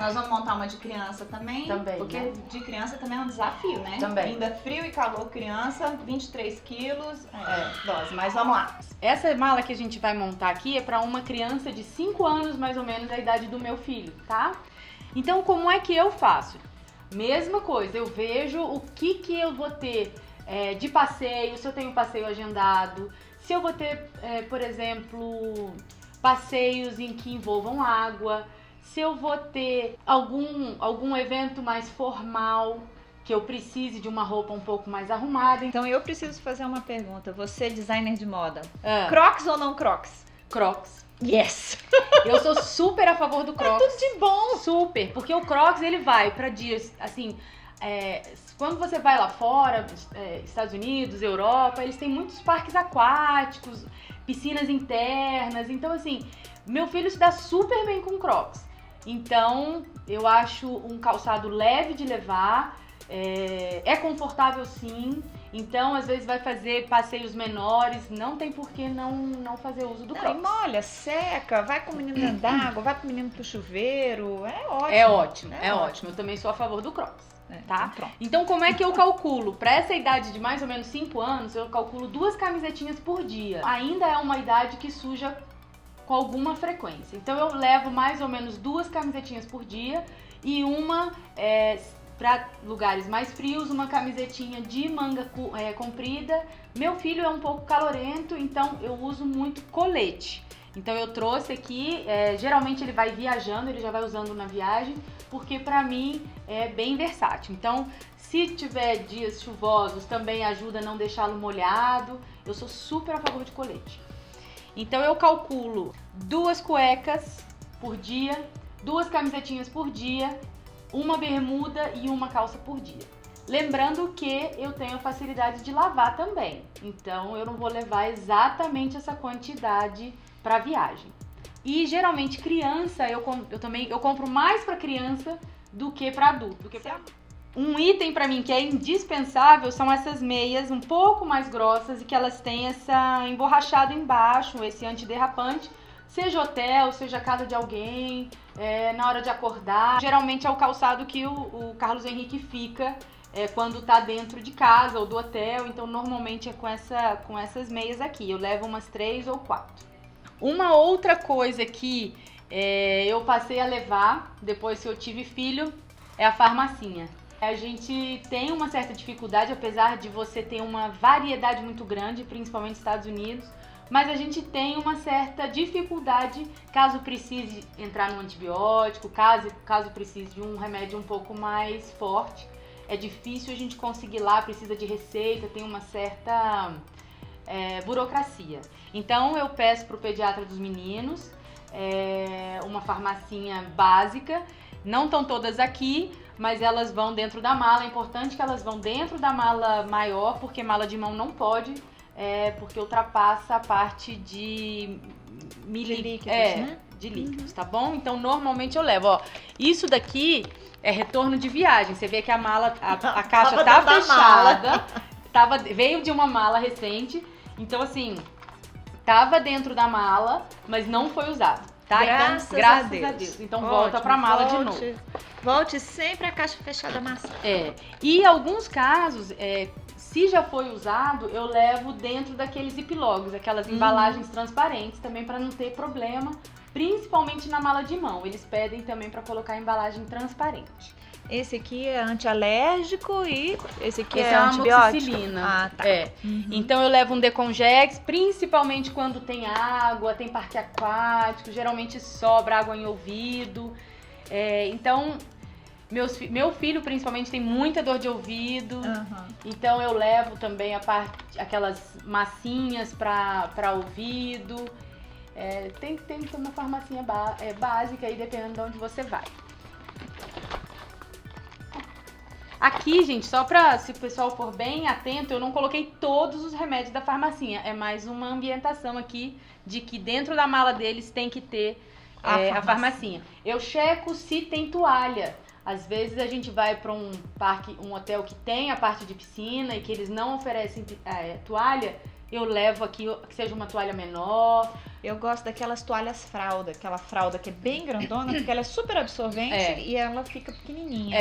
Nós vamos montar uma de criança também. Também, porque né? de criança também é um desafio, né? Também. Ainda frio e calor, criança, 23 quilos, dose. Mas vamos lá. Essa mala que a gente vai montar aqui é para uma criança de 5 anos, mais ou menos, a idade do meu filho, tá? Então, como é que eu faço? Mesma coisa, eu vejo o que eu vou ter de passeio, se eu tenho passeio agendado, se eu vou ter, por exemplo, passeios em que envolvam água, se eu vou ter algum evento mais formal, que eu precise de uma roupa um pouco mais arrumada. Então eu preciso fazer uma pergunta. Você, designer de moda, Ah, Crocs ou não Crocs? Crocs. Yes! Eu sou super a favor do Crocs. Tudo de bom! Super, porque o Crocs ele vai pra dias, assim, quando você vai lá fora, Estados Unidos, Europa, eles têm muitos parques aquáticos, piscinas internas, então assim, meu filho se dá super bem com Crocs. Então, eu acho um calçado leve de levar, é confortável sim, então às vezes vai fazer passeios menores, não tem por que não fazer uso do Não, e Crocs. molha, seca, vai com o menino dentro d'água, vai com o menino pro chuveiro, é ótimo. É ótimo. Eu também sou a favor do Crocs, tá? Então pronto. Então, como é que eu calculo? Para essa idade de mais ou menos 5 anos, eu calculo 2 camisetinhas por dia. Ainda é uma idade que suja com alguma frequência. Então, eu levo mais ou menos 2 camisetinhas por dia e uma para lugares mais frios, uma camisetinha de manga comprida. Meu filho é um pouco calorento, então eu uso muito colete. Então eu trouxe aqui, geralmente ele vai viajando, ele já vai usando na viagem, porque pra mim é bem versátil. Então, se tiver dias chuvosos, também ajuda a não deixá-lo molhado. Eu sou super a favor de colete. Então eu calculo 2 cuecas por dia, 2 camisetinhas por dia, uma bermuda e uma calça por dia. Lembrando que eu tenho a facilidade de lavar também, então eu não vou levar exatamente essa quantidade para viagem. E geralmente criança eu compro mais para criança do que para adulto. Um item para mim que é indispensável são essas meias um pouco mais grossas e que elas têm essa emborrachada embaixo, esse antiderrapante. Seja hotel, seja casa de alguém, na hora de acordar. Geralmente é o calçado que o Carlos Henrique fica quando tá dentro de casa ou do hotel. Então normalmente é com essas meias aqui. Eu levo umas 3 ou 4. Uma outra coisa que eu passei a levar depois que eu tive filho é a farmacinha. A gente tem uma certa dificuldade, apesar de você ter uma variedade muito grande, principalmente nos Estados Unidos. Mas a gente tem uma certa dificuldade caso precise entrar no antibiótico, caso precise de um remédio um pouco mais forte. É difícil a gente conseguir lá, precisa de receita, tem uma certa burocracia. Então eu peço para o pediatra dos meninos uma farmacinha básica. Não estão todas aqui, mas elas vão dentro da mala. É importante que elas vão dentro da mala maior, porque mala de mão não pode. Porque ultrapassa a parte de líquidos, né? De líquidos, tá bom? Então, normalmente eu levo, isso daqui é retorno de viagem. Você vê que a mala, a caixa tá fechada, veio de uma mala recente. Então, assim, tava dentro da mala, mas não foi usado, tá? Graças a Deus. Então, ótimo, volta pra mala de novo. Volte sempre a caixa fechada amassada. E alguns casos, se já foi usado, eu levo dentro daqueles ziplogs, aquelas embalagens transparentes também para não ter problema, principalmente na mala de mão. Eles pedem também para colocar embalagem transparente. Esse aqui é antialérgico e esse aqui é antibiótico? Amoxicilina. Ah, tá. Então eu levo um Decongex, principalmente quando tem água, tem parque aquático, geralmente sobra água em ouvido. Então, meu filho principalmente tem muita dor de ouvido, então eu levo também aquelas massinhas para ouvido. Tem que ter uma farmacinha básica aí, dependendo de onde você vai. Aqui, gente, só pra se o pessoal for bem atento, eu não coloquei todos os remédios da farmacinha. É mais uma ambientação aqui de que dentro da mala deles tem que ter a farmacinha. Eu checo se tem toalha. Às vezes a gente vai para um hotel que tem a parte de piscina e que eles não oferecem toalha. Eu levo aqui que seja uma toalha menor, Eu gosto daquelas toalhas fralda, aquela fralda que é bem grandona, porque ela é super absorvente e ela fica pequenininha,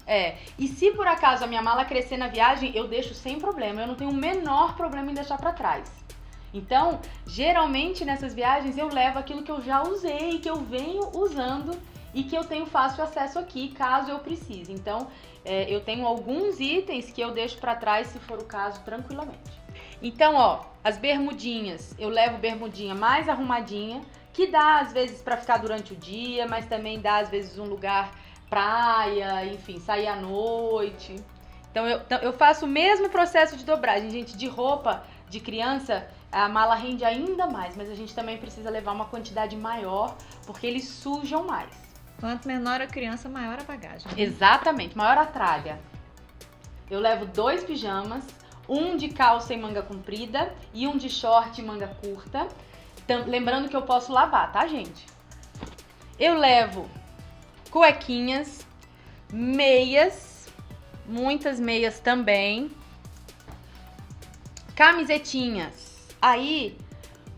né? E se por acaso a minha mala crescer na viagem, eu deixo sem problema. Eu não tenho o menor problema em deixar pra trás. Então, geralmente nessas viagens eu levo aquilo que eu já usei, que eu venho usando e que eu tenho fácil acesso aqui, caso eu precise. Então, eu tenho alguns itens que eu deixo pra trás, se for o caso, tranquilamente. Então, ó, as bermudinhas, eu levo bermudinha mais arrumadinha, que dá às vezes pra ficar durante o dia, mas também dá às vezes um lugar praia, enfim, sair à noite. Então eu faço o mesmo processo de dobragem, gente, de roupa de criança, a mala rende ainda mais, mas a gente também precisa levar uma quantidade maior, porque eles sujam mais. Quanto menor a criança, maior a bagagem. Exatamente, maior a tralha. Eu levo 2 pijamas, um de calça e manga comprida e um de short e manga curta. Lembrando que eu posso lavar, tá, gente? Eu levo cuequinhas, meias, muitas meias também, camisetinhas. Aí,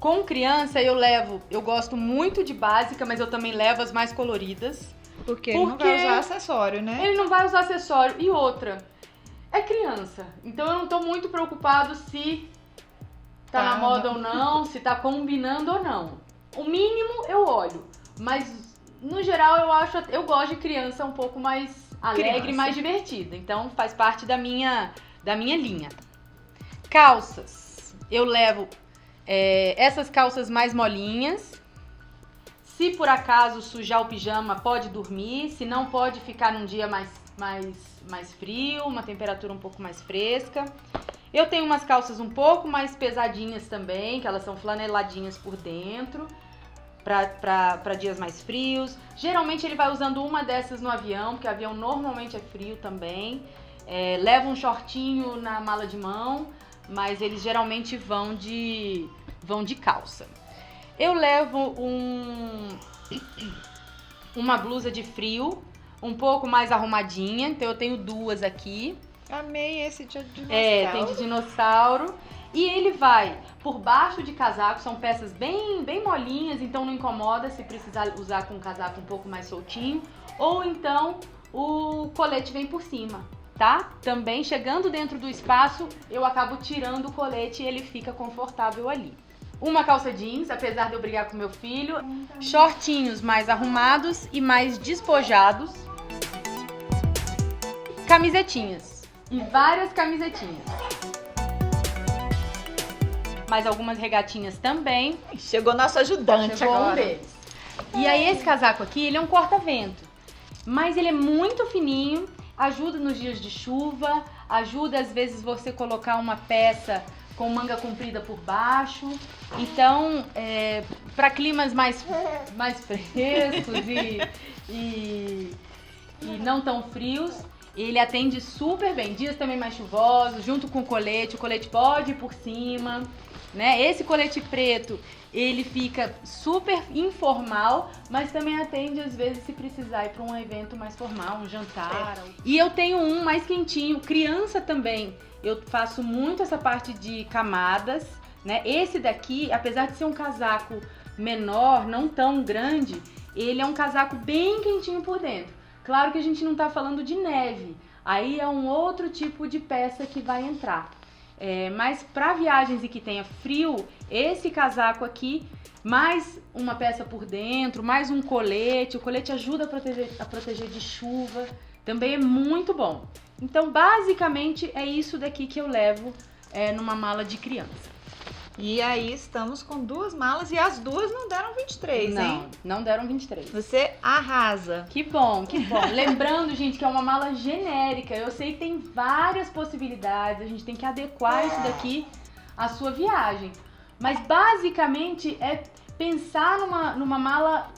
com criança eu gosto muito de básica, mas eu também levo as mais coloridas. Porque ele não vai usar acessório, né? Ele não vai usar acessório. E outra, é criança, então eu não tô muito preocupado se tá na moda ou não, se tá combinando ou não. O mínimo eu olho, mas no geral eu gosto de criança um pouco mais alegre, mais divertida. Então faz parte da minha linha. Calças, eu levo essas calças mais molinhas. Se por acaso sujar o pijama, pode dormir, se não pode ficar num dia mais frio, uma temperatura um pouco mais fresca. Eu tenho umas calças um pouco mais pesadinhas também, que elas são flaneladinhas por dentro, para dias mais frios. Geralmente ele vai usando uma dessas no avião, porque o avião normalmente é frio também. Leva um shortinho na mala de mão, mas eles geralmente vão de calça. Eu levo uma blusa de frio, um pouco mais arrumadinha, então eu tenho 2 aqui. Amei esse de dinossauro. Tem de dinossauro. E ele vai por baixo de casaco, são peças bem molinhas, então não incomoda se precisar usar com um casaco um pouco mais soltinho. Ou então o colete vem por cima, tá? Também chegando dentro do espaço, eu acabo tirando o colete e ele fica confortável ali. Uma calça jeans, apesar de eu brigar com meu filho. Shortinhos mais arrumados e mais despojados. Camisetinhas. E várias camisetinhas. Mais algumas regatinhas também. Chegou nosso ajudante agora. Um deles. E aí esse casaco aqui, ele é um corta-vento. Mas ele é muito fininho, ajuda nos dias de chuva, ajuda às vezes você colocar uma peça com manga comprida por baixo. Então, para climas mais frescos e não tão frios, ele atende super bem. Dias também mais chuvosos, junto com o colete pode ir por cima, né? Esse colete preto, ele fica super informal, mas também atende às vezes se precisar ir para um evento mais formal, um jantar. E eu tenho um mais quentinho, criança também. Eu faço muito essa parte de camadas, né? Esse daqui, apesar de ser um casaco menor, não tão grande, ele é um casaco bem quentinho por dentro. Claro que a gente não tá falando de neve, aí é um outro tipo de peça que vai entrar. Mas para viagens em que tenha frio, esse casaco aqui, mais uma peça por dentro, mais um colete, o colete ajuda a proteger de chuva, também é muito bom. Então, basicamente, é isso daqui que eu levo numa mala de criança. E aí, estamos com 2 malas e as 2 não deram 23, hein? Não deram 23. Você arrasa. Que bom, que bom. Lembrando, gente, que é uma mala genérica. Eu sei que tem várias possibilidades, a gente tem que adequar isso daqui à sua viagem. Mas, basicamente, é pensar numa mala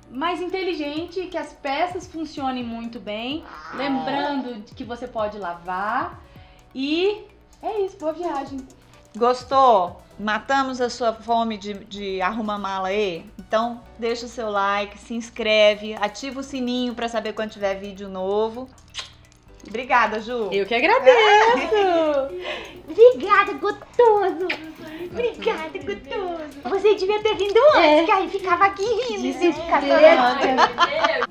mais inteligente, que as peças funcionem muito bem, lembrando que você pode lavar. E é isso, boa viagem. Gostou? Matamos a sua fome de arruma-mala aí? Então deixa o seu like, se inscreve, ativa o sininho para saber quando tiver vídeo novo. Obrigada, Ju. Eu que agradeço. Obrigada, gostoso. Obrigada, gostoso. Você devia ter vindo antes, que aí ficava aqui rindo e você ficava chorando.